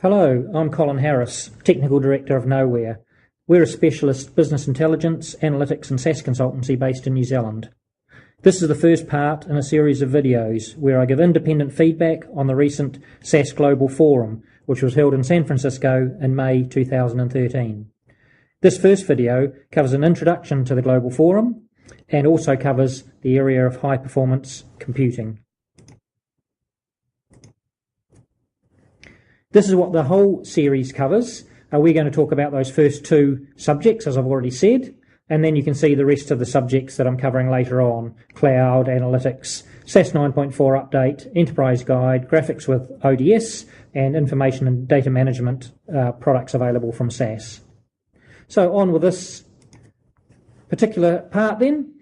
Hello, I'm Colin Harris, Technical Director of Knoware. We're a specialist business intelligence, analytics and SAS consultancy based in New Zealand. This is the first part in a series of videos where I give independent feedback on the recent SAS Global Forum, which was held in San Francisco in May 2013. This first video covers an introduction to the Global Forum and also covers the area of high-performance computing. This is what the whole series covers. We're going to talk about those first two subjects, as I've already said, and then you can see the rest of the subjects that I'm covering later on: cloud, analytics, SAS 9.4 update, enterprise guide, graphics with ODS, and information and data management products available from SAS. So on with this particular part then.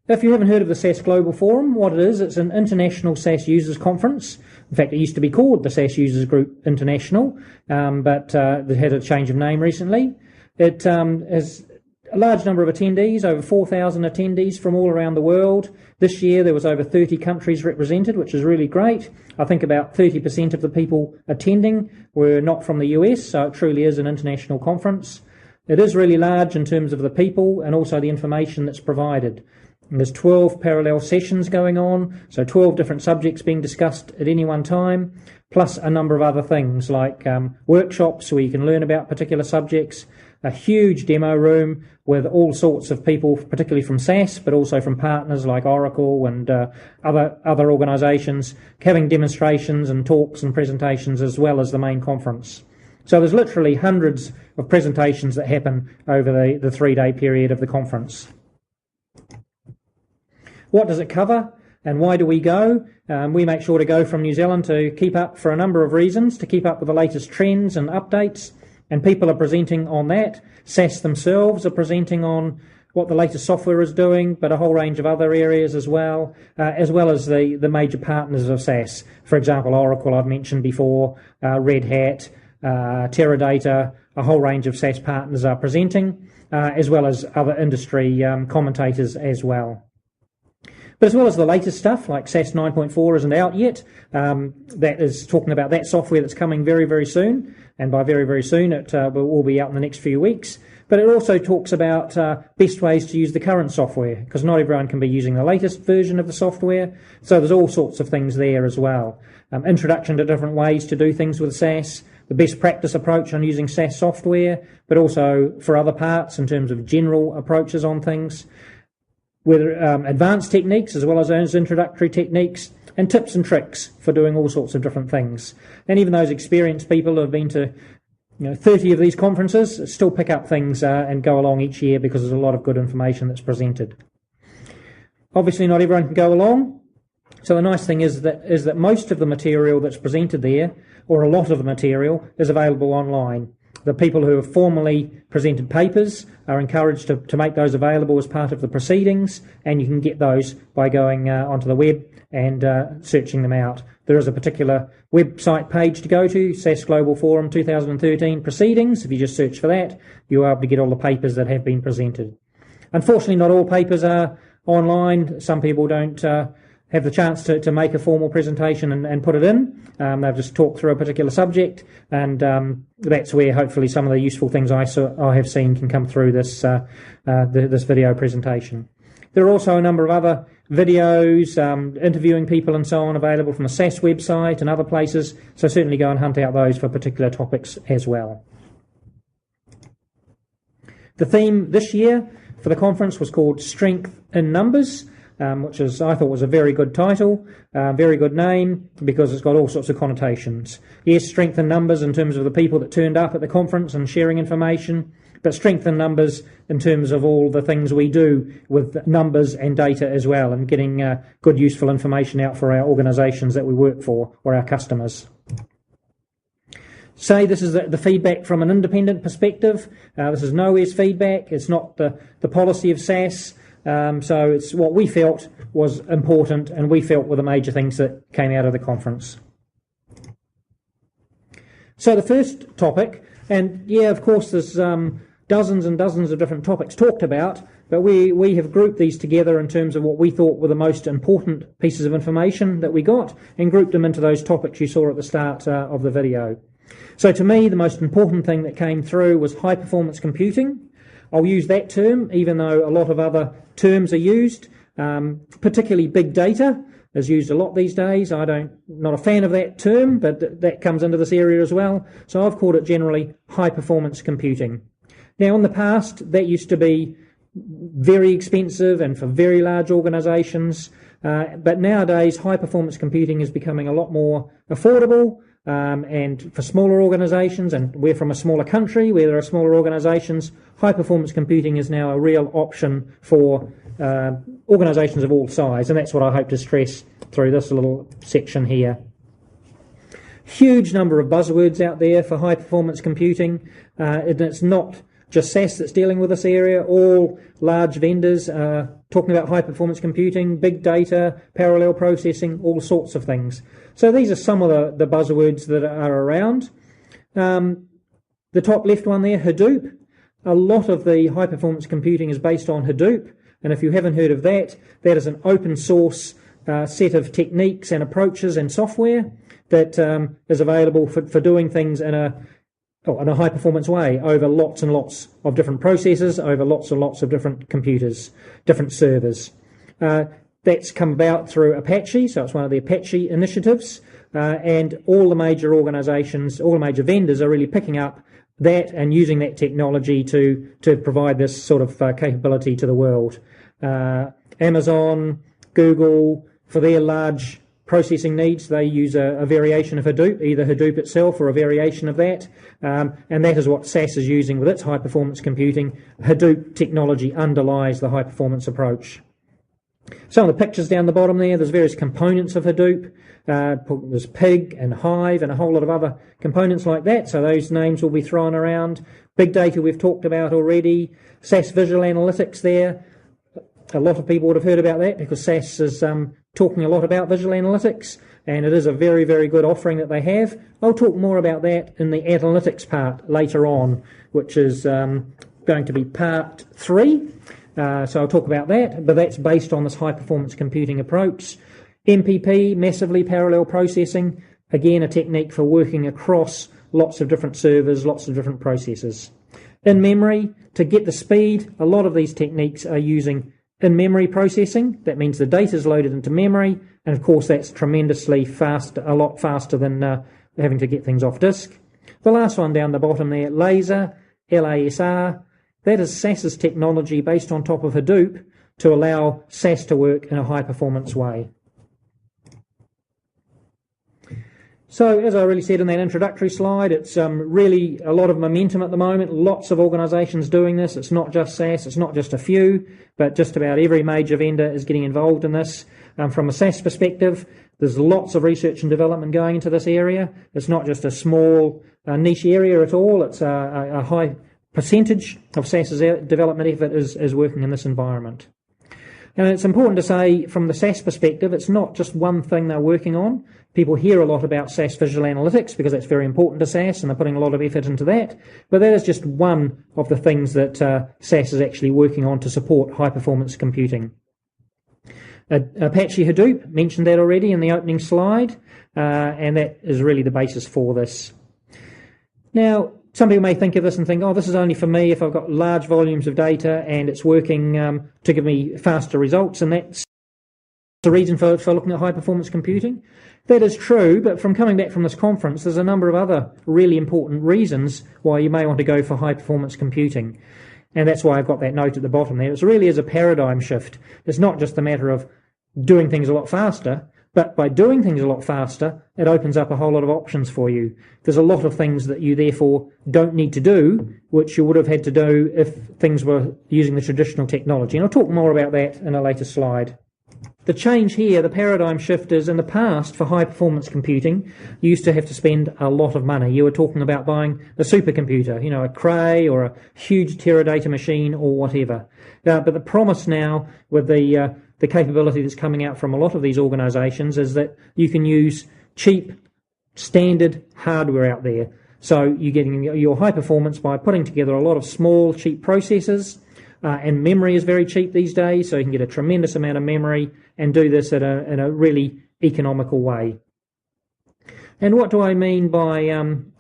If you haven't heard of the SAS Global Forum, what it is, it's an international SAS users conference. In fact, it used to be called the SAS Users Group International, but they had a change of name recently. It has a large number of attendees, over 4,000 attendees from all around the world. This year there was over 30 countries represented, which is really great. I think about 30% of the people attending were not from the US, so it truly is an international conference. It is really large in terms of the people and also the information that's provided. And there's 12 parallel sessions going on, so 12 different subjects being discussed at any one time, plus a number of other things like workshops where you can learn about particular subjects, a huge demo room with all sorts of people, particularly from SAS, but also from partners like Oracle and other organisations, having demonstrations and talks and presentations as well as the main conference. So there's literally hundreds of presentations that happen over the 3-day period of the conference. What does it cover and why do we go? We make sure to go from New Zealand to keep up for a number of reasons, to keep up with the latest trends and updates, and people are presenting on that. SAS themselves are presenting on what the latest software is doing, but a whole range of other areas as well as the major partners of SAS. For example, Oracle I've mentioned before, Red Hat, Teradata, a whole range of SAS partners are presenting, as well as other industry commentators as well. But as well as the latest stuff, like SAS 9.4 isn't out yet, that is talking about that software that's coming very, very soon, and by very, very soon it will be out in the next few weeks. But it also talks about best ways to use the current software, because not everyone can be using the latest version of the software, so there's all sorts of things there as well. Introduction to different ways to do things with SAS, the best practice approach on using SAS software, but also for other parts in terms of general approaches on things, whether advanced techniques as well as introductory techniques, and tips and tricks for doing all sorts of different things. And even those experienced people who have been to 30 of these conferences still pick up things and go along each year because there's a lot of good information that's presented. Obviously not everyone can go along, so the nice thing is that most of the material that's presented there, or a lot of the material, is available online. The people who have formally presented papers are encouraged to make those available as part of the proceedings, and you can get those by going onto the web and searching them out. There is a particular website page to go to, SAS Global Forum 2013 Proceedings. If you just search for that, you're able to get all the papers that have been presented. Unfortunately, not all papers are online. Some people don't have the chance to make a formal presentation and put it in. They've just talked through a particular subject, and that's where hopefully some of the useful things I have seen can come through this video presentation. There are also a number of other videos, interviewing people and so on, available from the SAS website and other places, so certainly go and hunt out those for particular topics as well. The theme this year for the conference was called Strength in Numbers, which I thought was a very good title, very good name, because it's got all sorts of connotations. Yes, strength in numbers in terms of the people that turned up at the conference and sharing information, but strength in numbers in terms of all the things we do with numbers and data as well, and getting good, useful information out for our organisations that we work for or our customers. Say this is the feedback from an independent perspective. This is Knoware's feedback. It's not the policy of SAS. So it's what we felt was important and we felt were the major things that came out of the conference. So the first topic, and yeah, of course there's dozens and dozens of different topics talked about, but we have grouped these together in terms of what we thought were the most important pieces of information that we got and grouped them into those topics you saw at the start of the video. So to me, the most important thing that came through was high-performance computing. I'll use that term, even though a lot of other terms are used, particularly big data is used a lot these days. Not a fan of that term, but that comes into this area as well. So I've called it generally high-performance computing. Now, in the past, that used to be very expensive and for very large organisations, but nowadays high-performance computing is becoming a lot more affordable, and for smaller organisations, and we're from a smaller country where there are smaller organisations, high-performance computing is now a real option for organisations of all size, and that's what I hope to stress through this little section here. Huge number of buzzwords out there for high-performance computing, and it's not just SAS that's dealing with this area. All large vendors are talking about high-performance computing, big data, parallel processing, all sorts of things. So these are some of the buzzwords that are around. The top left one there, Hadoop. A lot of the high-performance computing is based on Hadoop, and if you haven't heard of that, that is an open source set of techniques and approaches and software that is available for doing things in a high-performance way over lots and lots of different processes, over lots and lots of different computers, different servers. That's come about through Apache, so it's one of the Apache initiatives, and all the major organisations, all the major vendors are really picking up that and using that technology to provide this sort of capability to the world. Amazon, Google, for their large processing needs, they use a variation of Hadoop, either Hadoop itself or a variation of that, and that is what SAS is using with its high-performance computing. Hadoop technology underlies the high-performance approach. Some of the pictures down the bottom there's various components of Hadoop. There's Pig and Hive and a whole lot of other components like that, so those names will be thrown around. Big data we've talked about already. SAS Visual Analytics there. A lot of people would have heard about that because SAS is talking a lot about visual analytics, and it is a very, very good offering that they have. I'll talk more about that in the analytics part later on, which is going to be part 3. So I'll talk about that, but that's based on this high-performance computing approach. MPP, massively parallel processing, again a technique for working across lots of different servers, lots of different processes. In memory, to get the speed, a lot of these techniques are using in-memory processing. That means the data is loaded into memory, and of course that's tremendously fast, a lot faster than having to get things off disk. The last one down the bottom there, Laser, LASR, that is SAS's technology based on top of Hadoop to allow SAS to work in a high-performance way. So, as I really said in that introductory slide, it's really a lot of momentum at the moment. Lots of organisations doing this. It's not just SAS, it's not just a few, but just about every major vendor is getting involved in this. From a SAS perspective, there's lots of research and development going into this area. It's not just a small niche area at all. It's a high percentage of SAS's development effort is working in this environment. And it's important to say, from the SAS perspective, it's not just one thing they're working on. People hear a lot about SAS Visual Analytics because that's very important to SAS and they're putting a lot of effort into that. But that is just one of the things that SAS is actually working on to support high-performance computing. Apache Hadoop, mentioned that already in the opening slide, and that is really the basis for this. Now, some people may think of this and think, oh, this is only for me if I've got large volumes of data and it's working to give me faster results, and that's the reason for looking at high-performance computing. That is true, but from coming back from this conference, there's a number of other really important reasons why you may want to go for high-performance computing. And that's why I've got that note at the bottom there. It really is a paradigm shift. It's not just a matter of doing things a lot faster, but by doing things a lot faster, it opens up a whole lot of options for you. There's a lot of things that you therefore don't need to do, which you would have had to do if things were using the traditional technology. And I'll talk more about that in a later slide. The change here, the paradigm shift, is in the past for high-performance computing, you used to have to spend a lot of money. You were talking about buying a supercomputer, a Cray or a huge Teradata machine or whatever. But the promise now with the capability that's coming out from a lot of these organisations is that you can use cheap, standard hardware out there. So you're getting your high performance by putting together a lot of small, cheap processors, and memory is very cheap these days, so you can get a tremendous amount of memory and do this in a really economical way. And what do I mean by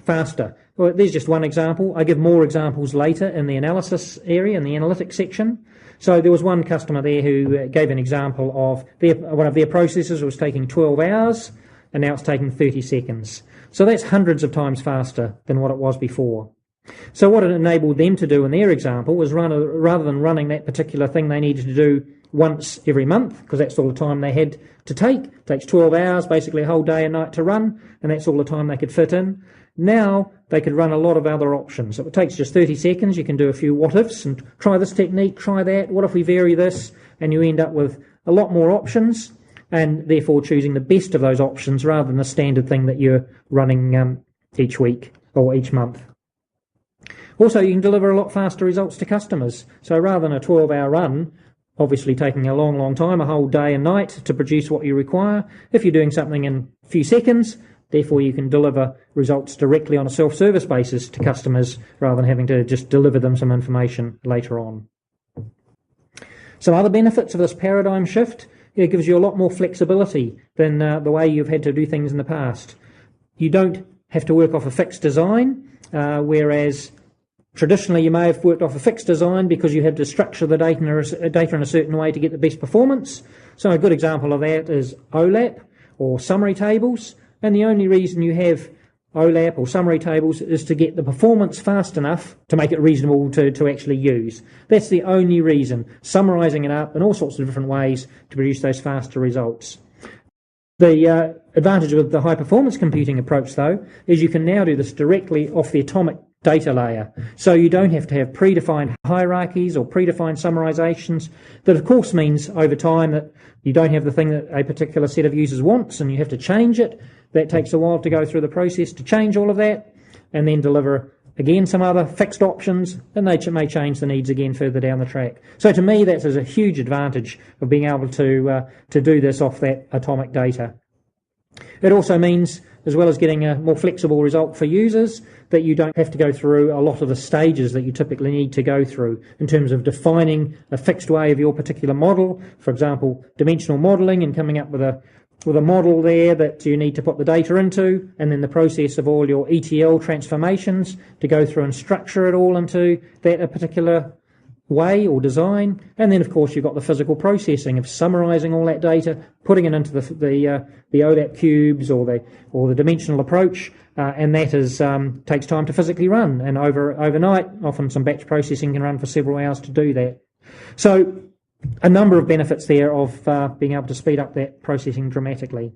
faster. Well, there's just one example. I give more examples later in the analysis area, in the analytics section. So there was one customer there who gave an example of one of their processes was taking 12 hours, and now it's taking 30 seconds. So that's hundreds of times faster than what it was before. So what it enabled them to do in their example was rather than running that particular thing they needed to do once every month, because that's all the time they had to take. It takes 12 hours, basically a whole day and night to run, and that's all the time they could fit in. Now they could run a lot of other options. If it takes just 30 seconds, you can do a few what-ifs and try this technique, try that, what if we vary this, and you end up with a lot more options, and therefore choosing the best of those options rather than the standard thing that you're running each week or each month. Also, you can deliver a lot faster results to customers. So rather than a 12-hour run, obviously taking a long, long time, a whole day and night to produce what you require, if you're doing something in a few seconds, therefore you can deliver results directly on a self-service basis to customers rather than having to just deliver them some information later on. Some other benefits of this paradigm shift, it gives you a lot more flexibility than the way you've had to do things in the past. You don't have to work off a fixed design, whereas traditionally you may have worked off a fixed design because you had to structure the data in a certain way to get the best performance. So a good example of that is OLAP or summary tables, and the only reason you have OLAP or summary tables is to get the performance fast enough to make it reasonable to actually use. That's the only reason, summarising it up in all sorts of different ways to produce those faster results. The advantage of the high-performance computing approach, though, is you can now do this directly off the atomic data layer. So you don't have to have predefined hierarchies or predefined summarizations. That, of course, means over time that you don't have the thing that a particular set of users wants and you have to change it. That takes a while to go through the process to change all of that and then deliver, again, some other fixed options, and they may change the needs again further down the track. So to me, that is a huge advantage of being able to do this off that atomic data. It also means, as well as getting a more flexible result for users, that you don't have to go through a lot of the stages that you typically need to go through in terms of defining a fixed way of your particular model. For example, dimensional modelling and coming up with a model there that you need to put the data into, and then the process of all your ETL transformations to go through and structure it all into that a particular way or design. And then, of course, you've got the physical processing of summarising all that data, putting it into the OLAP cubes or the dimensional approach, and that takes time to physically run. And overnight, often some batch processing can run for several hours to do that. So a number of benefits there of being able to speed up that processing dramatically.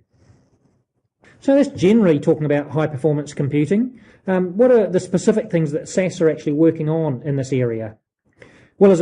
So that's generally talking about high-performance computing. What are the specific things that SAS are actually working on in this area? Well, as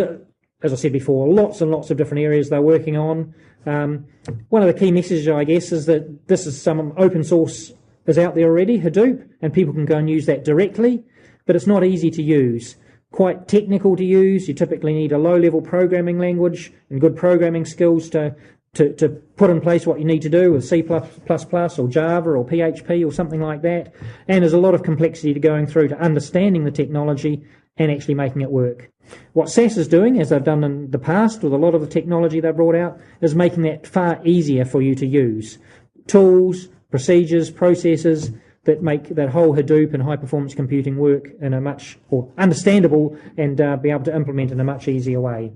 I said before, lots and lots of different areas they're working on. One of the key messages, I guess, is that this is some open source is out there already, Hadoop, and people can go and use that directly, but it's not easy to use. Quite technical to use. You typically need a low-level programming language and good programming skills to put in place what you need to do with C++ or Java or PHP or something like that. And there's a lot of complexity to going through to understanding the technology and actually making it work. What SAS is doing, as they've done in the past with a lot of the technology they've brought out, is making that far easier for you to use. Tools, procedures, processes that make that whole Hadoop and high-performance computing work in a much more understandable and be able to implement in a much easier way.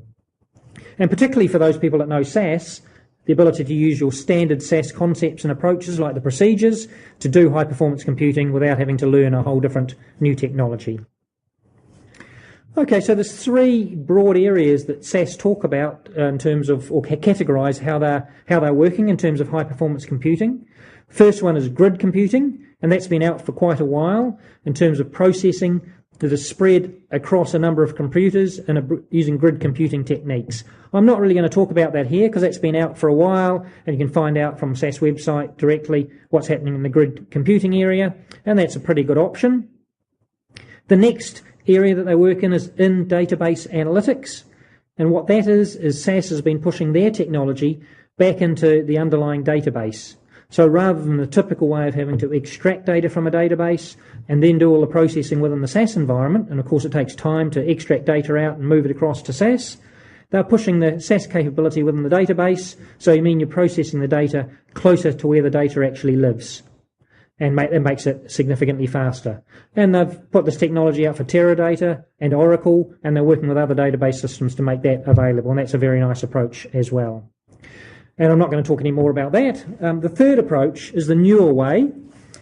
And particularly for those people that know SAS, the ability to use your standard SAS concepts and approaches like the procedures to do high-performance computing without having to learn a whole different new technology. Okay, so there's three broad areas that SAS talk about in terms of, or categorise how they're working in terms of high-performance computing. First one is grid computing, and that's been out for quite a while in terms of processing that is spread across a number of computers and using grid computing techniques. I'm not really going to talk about that here because that's been out for a while, and you can find out from SAS website directly what's happening in the grid computing area, and that's a pretty good option. The next area that they work in is in database analytics, and what that is SAS has been pushing their technology back into the underlying database. So rather than the typical way of having to extract data from a database and then do all the processing within the SAS environment, and of course it takes time to extract data out and move it across to SAS, they're pushing the SAS capability within the database, so you mean you're processing the data closer to where the data actually lives. and it makes it significantly faster. And they've put this technology out for Teradata and Oracle, and they're working with other database systems to make that available, and that's a very nice approach as well. And I'm not going to talk any more about that. The third approach is the newer way,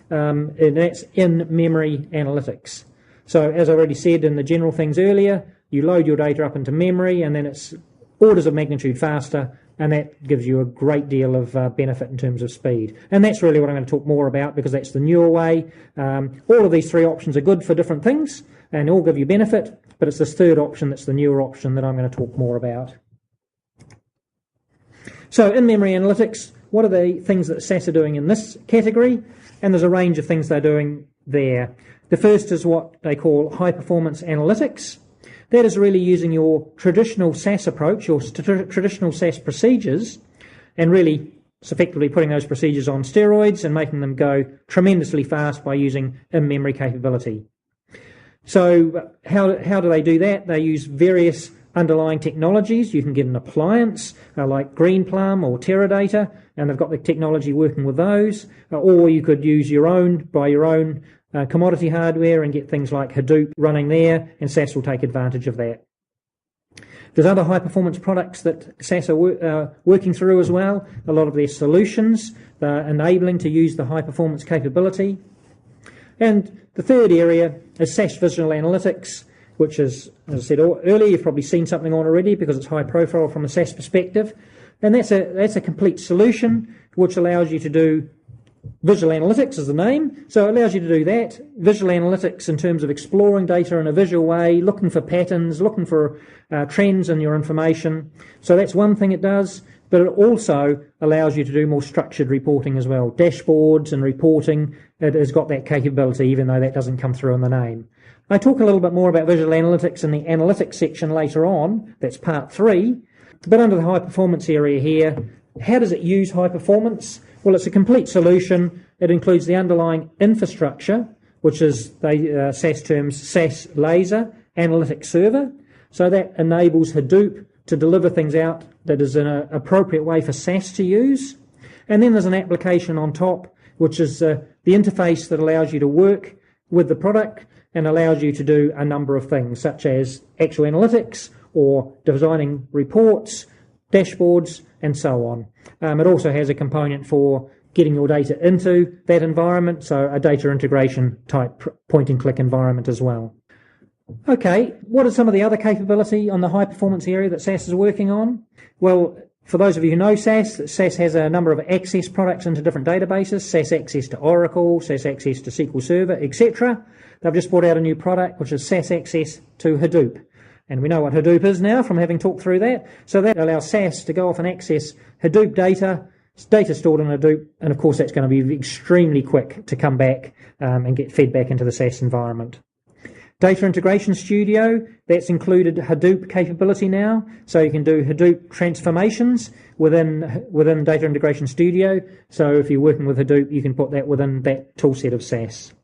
and that's in-memory analytics. So as I already said in the general things earlier, you load your data up into memory, and then it's orders of magnitude faster, and that gives you a great deal of benefit in terms of speed. And that's really what I'm going to talk more about, because that's the newer way. All of these three options are good for different things, and all give you benefit, but it's this third option that's the newer option that I'm going to talk more about. So in-memory analytics, what are the things that SAS are doing in this category? And there's a range of things they're doing there. The first is what they call high-performance analytics. That is really using your traditional SAS approach, your traditional SAS procedures, and really it's effectively putting those procedures on steroids and making them go tremendously fast by using in-memory capability. So how do they do that? They use various underlying technologies. You can get an appliance like Greenplum or Teradata, and they've got the technology working with those, or you could use your own commodity hardware and get things like Hadoop running there, and SAS will take advantage of that. There's other high-performance products that SAS are working through as well. A lot of their solutions are enabling to use the high-performance capability. And the third area is SAS Visual Analytics, which is, as I said earlier, you've probably seen something on already because it's high profile from a SAS perspective. And that's a complete solution which allows you to do visual analytics, is the name. So it allows you to do that. Visual analytics in terms of exploring data in a visual way, looking for patterns, looking for trends in your information. So that's one thing it does. But it also allows you to do more structured reporting as well. Dashboards and reporting, it has got that capability, even though that doesn't come through in the name. I talk a little bit more about visual analytics in the analytics section later on. That's part 3. But under the high performance area here, how does it use high performance? Well, it's a complete solution. It includes the underlying infrastructure, which is SAS terms SAS Laser Analytics Server. So that enables Hadoop to deliver things out that is in an appropriate way for SAS to use. And then there's an application on top, which is the interface that allows you to work with the product and allows you to do a number of things, such as actual analytics or designing reports, dashboards, and so on. It also has a component for getting your data into that environment, so a data integration type point-and-click environment as well. Okay, what is some of the other capability on the high-performance area that SAS is working on? Well, for those of you who know SAS has a number of access products into different databases, SAS Access to Oracle, SAS Access to SQL Server, etc. They've just brought out a new product, which is SAS Access to Hadoop. And we know what Hadoop is now from having talked through that. So that allows SAS to go off and access Hadoop data stored in Hadoop, and of course that's going to be extremely quick to come back and get fed back into the SAS environment. Data Integration Studio, that's included Hadoop capability now, so you can do Hadoop transformations within Data Integration Studio. So if you're working with Hadoop, you can put that within that toolset of SAS.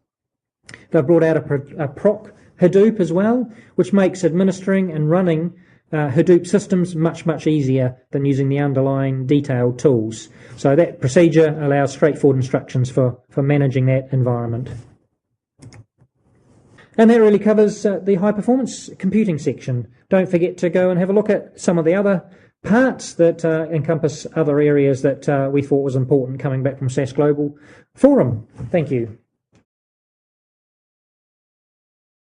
They've brought out a proc Hadoop as well, which makes administering and running Hadoop systems much, much easier than using the underlying detailed tools. So that procedure allows straightforward instructions for managing that environment. And that really covers the high-performance computing section. Don't forget to go and have a look at some of the other parts that encompass other areas that we thought was important coming back from SAS Global Forum. Thank you.